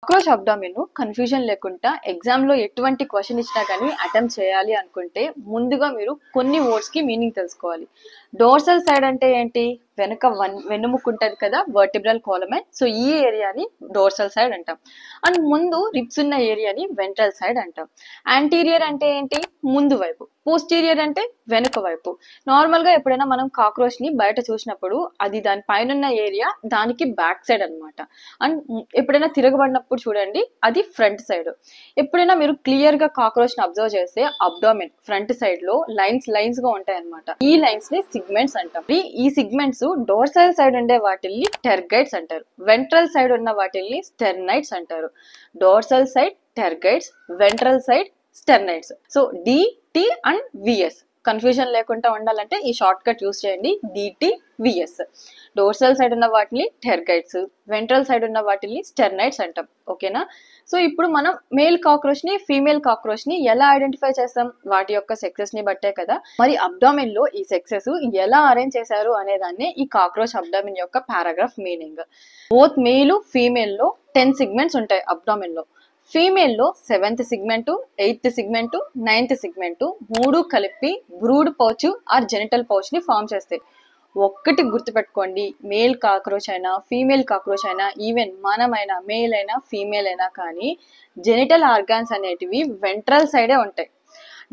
Cockroach abdomen confusion లేకుండా ఎగ్జామ్లో ఎటువంటి క్వశ్చన్ ఇచ్చినా కానీ అటెంప్ట్ చేయాలి అనుకుంటే ముందుగా మీరు కొన్ని వర్డ్స్కి మీనింగ్ తెలుసుకోవాలి. డోర్సల్ సైడ్ అంటే ఏంటి? వెనుక వెన్నుముక్క ఉంటుంది కదా, వర్టిబ్రల్ కాలమ్. సో ఈ ఏరియాని డోర్సల్ సైడ్ అంటాం. అండ్ ముందు రిబ్స్ ఉన్న ఏరియాని వెంట్రల్ సైడ్ అంటాం. యాంటీరియర్ అంటే ఏంటి? ముందు వైపు. పోస్టీరియర్ అంటే వెనుక వైపు. నార్మల్గా ఎప్పుడైనా మనం కాక్రోచ్ని బయట చూసినప్పుడు అది దాని పైన ఉన్న ఏరియా దానికి బ్యాక్ సైడ్ అనమాట. అండ్ ఎప్పుడైనా తిరగబడినప్పుడు చూడండి, అది ఫ్రంట్ సైడ్. ఎప్పుడైనా మీరు క్లియర్గా కాక్రోచ్ని అబ్జర్వ్ చేస్తే అబ్డామిన్ ఫ్రంట్ సైడ్లో లైన్స్ గా ఉంటాయి అనమాట. ఈ లైన్స్ని సిగ్మెంట్స్ అంటాం. ఈ సిగ్మెంట్స్ డోర్సల్ సైడ్ ఉండే వాటిల్ని టెర్గైట్స్ అంటారు. వెంట్రల్ సైడ్ ఉన్న వాటిల్ని స్టెర్నైట్స్ అంటారు. Dorsal side tergites, ventral side sternites. So D, T and VS. Confusion లేకుండా ఉండాలంటే ఈ షార్ట్ కట్ యూస్ చేయండి, డిటి విఎస్. డోర్సల్ సైడ్ ఉన్న వాటిని టెర్గైట్స్, వెంట్రల్ సైడ్ ఉన్న వాటిని స్టెర్నైట్స్ అంటాం. ఓకేనా? సో ఇప్పుడు మనం మేల్ కాక్రోచ్ ని, ఫీమేల్ కాక్రోచ్ ని ఎలా ఐడెంటిఫై చేస్తాం? వాటి యొక్క సెక్సెస్ ని బట్టే కదా. మరి అబ్డామిన్ లో ఈ సెక్సెస్ ఎలా అరేంజ్ చేశారు అనేదాన్ని ఈ కాక్రోచ్ అబ్డామిన్ యొక్క paragraph meaning. Both male female లో 10 సిగ్మెంట్స్ ఉంటాయి అబ్డామిన్ లో. ఫీమేల్ లో 7th segment, 8th segment, 9th segment మూడు కలిపి brood pouch or genital pouch ని ఫామ్ చేస్తాయి. ఒక్కటి గుర్తుపెట్టుకోండి, మేల్ కాక్రోచ్ అయినా ఫీమేల్ కాక్రోచ్ అయినా, ఈవెన్ మనమైనా మేల్ అయినా ఫీమేల్ అయినా కానీ జెనిటల్ ఆర్గాన్స్ అనేటివి వెంట్రల్ సైడే ఉంటాయి.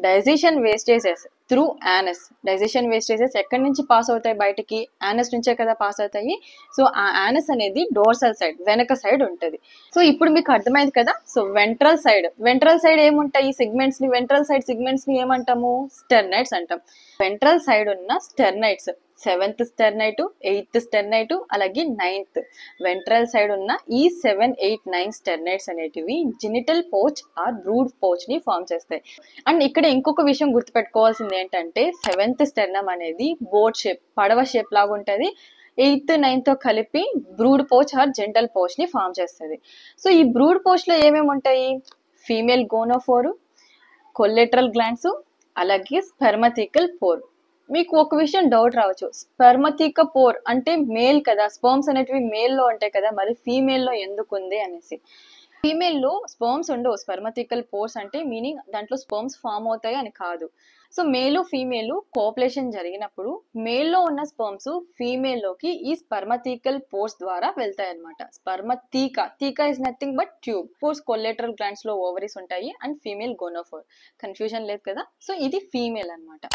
Digestion wastages through anus. Digestion wastages ఎక్కడి నుంచి పాస్ అవుతాయి బయటికి? యానస్ నుంచే కదా పాస్ అవుతాయి. సో ఆ యానస్ అనేది డోర్సల్ సైడ్, వెనక సైడ్ ఉంటుంది. సో ఇప్పుడు మీకు అర్థమైంది కదా. సో వెంట్రల్ సైడ్ ఏముంటాయి? సిగ్మెంట్స్ ని, వెంట్రల్ సైడ్ సిగ్మెంట్స్ ని ఏమంటాము? స్టెర్నైట్స్ అంటాం. వెంట్రల్ సైడ్ ఉన్న స్టెర్నైట్స్ 7th స్టెర్నైట్, 8th స్టెర్నైట్, అలాగే 9th. వెంట్రల్ సైడ్ ఉన్న ఈ 7, 8, 9 స్టెర్నైట్స్ అనేటివి genital pouch or brood pouch ని ఫామ్ చేస్తాయి. అండ్ ఇక్కడ ఇంకొక విషయం గుర్తుపెట్టుకోవాల్సింది ఏంటంటే 7th స్టెర్నమ్ అనేది బోట్ షేప్, పడవ షేప్ లాగా ఉంటుంది. 8th, 9th కలిపి brood pouch or genital pouch ని ఫామ్ చేస్తుంది. సో ఈ బ్రూడ్ పౌచ్ లో ఏమేమి ఉంటాయి? ఫీమేల్ గోనోఫోర్, కొల్లెటరల్ గ్లాండ్స్, అలాగే స్పెర్మథికల్ పోర్. మీకు ఒక విషయం డౌట్ రావచ్చు, స్పెర్మథిక పోర్ అంటే మేల్ కదా, స్పర్మ్స్ అనేటివి మేల్ లో ఉంటాయి కదా, మరి ఫీమేల్ లో ఎందుకు ఉంది అనేసి. ఫీమేల్ లో స్పర్మ్స్ ఉండవు. స్పెర్మథికల్ పోర్స్ అంటే మీనింగ్ దాంట్లో స్పర్మ్స్ ఫామ్ అవుతాయి అని కాదు. సో మేలు ఫీమేల్ కోపులేషన్ జరిగినప్పుడు మేల్లో ఉన్న స్పర్మ్స్ ఫీమేల్ లోకి ఈ స్పెర్మథికల్ పోర్స్ ద్వారా వెళ్తాయి అనమాట. తీక is nothing but tube. Pores collateral glands లో ఓవరీస్ ఉంటాయి అండ్ ఫీమేల్ గోనోఫోర్. కన్ఫ్యూజన్ లేదు కదా. సో ఇది ఫీమేల్ అనమాట.